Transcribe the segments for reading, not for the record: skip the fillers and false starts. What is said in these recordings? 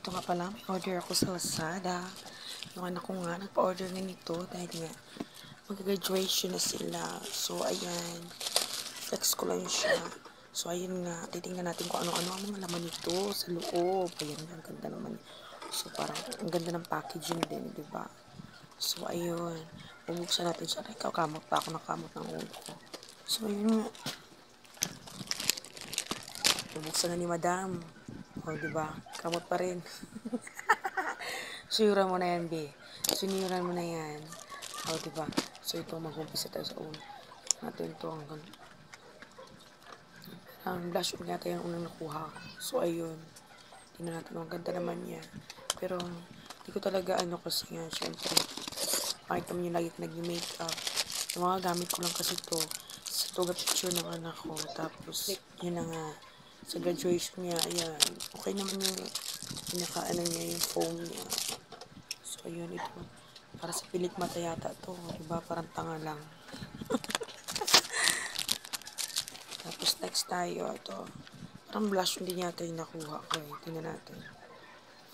Ito nga pala, may order ako sa Lazada. Yung anak ko nga, nagpa-order na nito dahil nga mag-graduation na sila. So, ayan. Flex ko lang siya. So, ayun nga. Titingnan natin kung ano-ano ang mga laman nito sa loob. Ayan nga, ang ganda naman. So, parang ang ganda ng packaging din, di ba? So, ayun. Bubuksan natin siya. Ikaw, kamot pa ako, nakamot ng ulo ko. So, ayun nga. Bubuksan na ni Madam. O, di ba? Kamot pa rin. Suyuran mo na yan, be. Suyuran mo na yan. O, diba? So, ito, mag-umpisa tayo sa uno. Natin ito ang blush on yata yung unang nakuha. So, ayun. Tingnan natin. Ang ganda naman niya. Pero, hindi ko talaga kasi nga, syempre. Makita mo yung lagi nag-makeup. Yung mga gamit ko lang kasi ito. Sa tuga picture ng anak ko. Tapos, yun na nga. Sa graduation niya, ayan. Okay naman yung niya, yung phone niya. So, ayun, ito. Para sa pilik mata yata to. Diba? Parang tanga lang. Tapos, next tayo. Ito. Parang blush on din yata yung nakuha ko. Tingnan natin.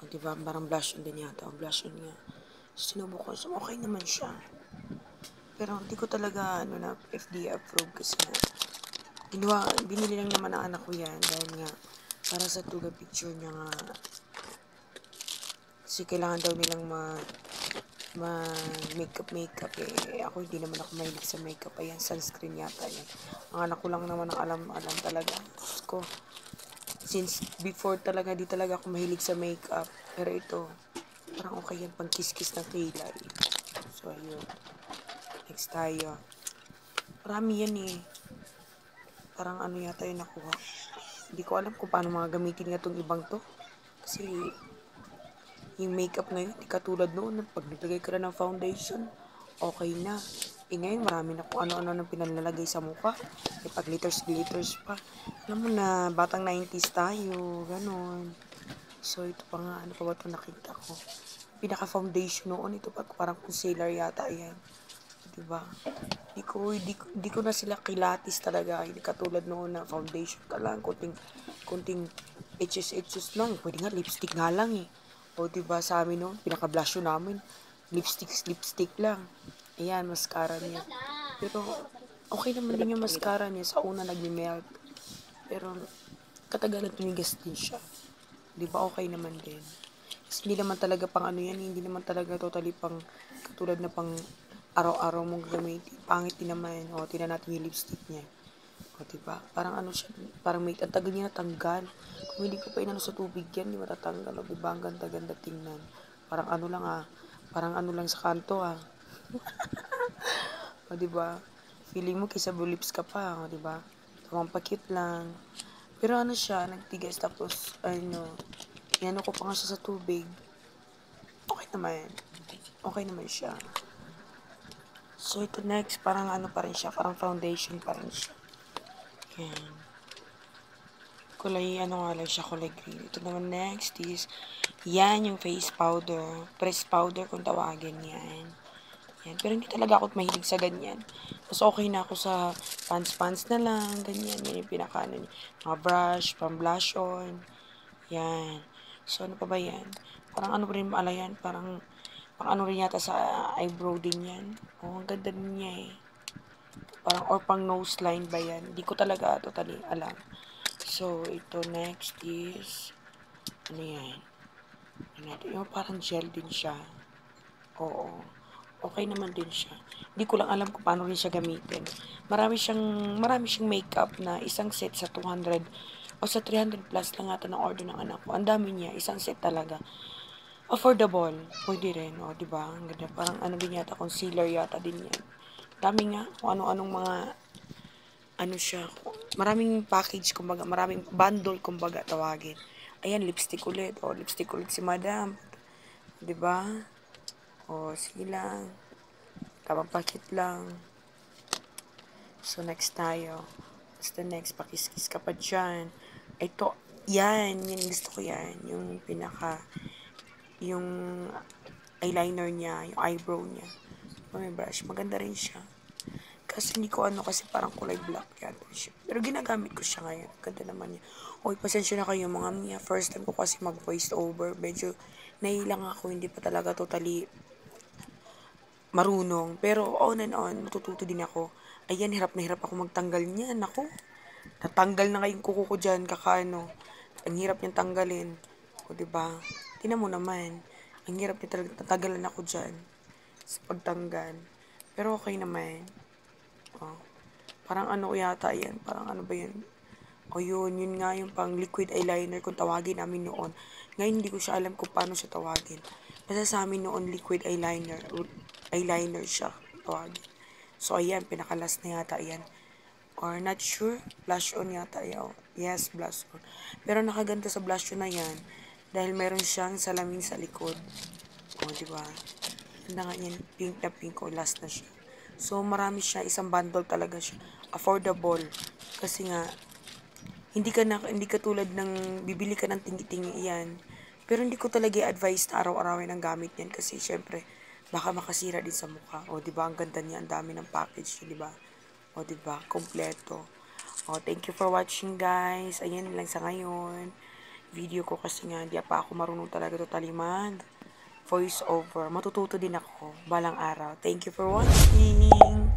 O, diba? Parang blush on din yata. O, blush on nga. Sinubok ko. So, okay naman siya. Pero, hindi ko talaga, na FDA approved kasi nga. Binili lang naman ng anak ko yan. Dahil nga, para sa tuga picture niya nga. Kasi kailangan daw nilang makeup eh. Ako hindi naman ako mahilig sa makeup. Ayan, sunscreen yata yan. Ang anak ko lang naman ang alam talaga. Ko, since before talaga, di talaga ako mahilig sa makeup. Pero ito, parang okay yan, pang kiss-kiss ng kilay. So, ayun. Next tayo. Marami yan eh. Parang ano yata yung nakuha. Hindi ko alam kung paano mga gamitin nga itong ibang to. Kasi, yung makeup ngayon, di katulad noon, pag naglagay ka na ng foundation, okay na. Ngayon, marami na kung ano-ano nang pinalalagay sa mukha. Pag glitters pa. Alam mo na, batang 90s tayo, ganon. So, ito pa nga, ano pa ba ito nakita ko? Pinaka-foundation noon, ito parang concealer yata, yan. Diba? Di ko na sila kilatis talaga. Hindi katulad noon na foundation ka lang, kunting etches lang. Pwede nga, lipstick nga lang eh. O, diba, sa amin noon, pinaka-blush namin, lipstick lang. Ayan, mascara niya. Pero, okay naman din yung mascara niya. Sa una, nag-melt. Pero, katagalan tumigas din siya. Diba, okay naman din. Kasi hindi naman talaga pang ano yan, hindi naman talaga totally pang, katulad na pang araw-araw mong gagamitin. Pangit din naman. O, tingnan natin yung lipstick niya. O, diba? Parang ano siya, parang may tagal niya natanggal. Kung hindi ko pa inano sa tubig yan, hindi matatanggal. O, diba? Ang ganda-ganda tingnan. Parang ano lang parang ano lang sa kanto o, diba? Feeling mo kisa lips ka pa, o, diba? Tamang pa-cute lang. Pero ano siya, nagtigas tapos, inano ko pa nga siya sa tubig. Okay naman. Okay naman siya. So, ito next, parang ano pa rin siya, parang foundation pa rin siya. Yan. Kulay, ano nga lang siya, kulay green. Ito naman next is, yan yung face powder. Press powder kung tawagin yan. Yan. Pero hindi talaga ako mahilig sa ganyan. Mas okay na ako sa pants na lang, ganyan. Yan yung pinaka, mga brush, pang blush on. Yan. So, ano pa ba yan? Parang ano rin maala yan, parang ano rin yata sa eyebrow din yan. Oh, ang ganda din niya eh. Parang, or pang nose line ba yan? Hindi ko talaga totally alam. So, ito next is, ano yan? Yung parang gel din siya. Oo. Okay naman din siya. Hindi ko lang alam kung paano rin siya gamitin. Marami siyang makeup na isang set sa 200 o sa 300 plus lang ata ng order ng anak ko. Ang dami niya, isang set talaga. Affordable. Pwede rin, o, diba? Ang ganda. Parang ano din yata, concealer yata din yan. Dami nga, kung ano-anong mga, ano siya, maraming package, kumbaga, maraming bundle, kumbaga, tawagin. Ayan, lipstick ulit. O, lipstick ulit si Madam. Diba? O, sige lang. Tamang pakit lang. So, next tayo. What's the next? Pakis-kis ka pa dyan. Ito, yan. Yung gusto ko yan. Yung yung eyeliner niya, yung eyebrow niya. May brush. Maganda rin siya. Kasi hindi ko kasi parang kulay black yata siya. Pero ginagamit ko siya ngayon. Ganda naman niya. Uy, pasensya na kayo mga Mia. First time ko kasi mag-voice over. Medyo nahilang ako. Hindi pa talaga totally marunong. Pero on and on, matututo din ako. Ayan, hirap na hirap ako magtanggal niyan. Ako, natanggal na ngayong kuko ko dyan, kakano. Ang hirap niyang tanggalin. O, diba? Tingnan mo naman. Ang hirap niya talaga, natagalan ako dyan sa pagtanggal. Pero okay naman. Oh. Parang ano yata yan. Parang ano ba yan? O yun nga yung pang liquid eyeliner kung tawagin namin noon. Ngayon hindi ko siya alam kung paano siya tawagin. Basta sa amin noon liquid eyeliner. Eyeliner siya tawagin. So ayan, pinakalas na yata yan. Or not sure, blush on yata yan. Yes, blush on. Pero nakaganda sa blush on na yan. Dahil meron siyang salamin sa likod. O, diba? Ganda nga yan, pink na pink o last na siya. So, marami siya, isang bundle talaga siya. Affordable. Kasi nga, hindi ka tulad ng bibili ka ng tingi-tingi yan. Pero hindi ko talaga i-advise na araw-arawin ang gamit yan kasi syempre baka makasira din sa mukha. O di ba ang ganda niya, ang dami ng package, di ba? O di ba, kompleto. O thank you for watching guys. Ayan lang sa ngayon. Video ko kasi nga hindi pa ako marunong talaga totally mag voice over. Matututo din ako balang araw. Thank you for watching.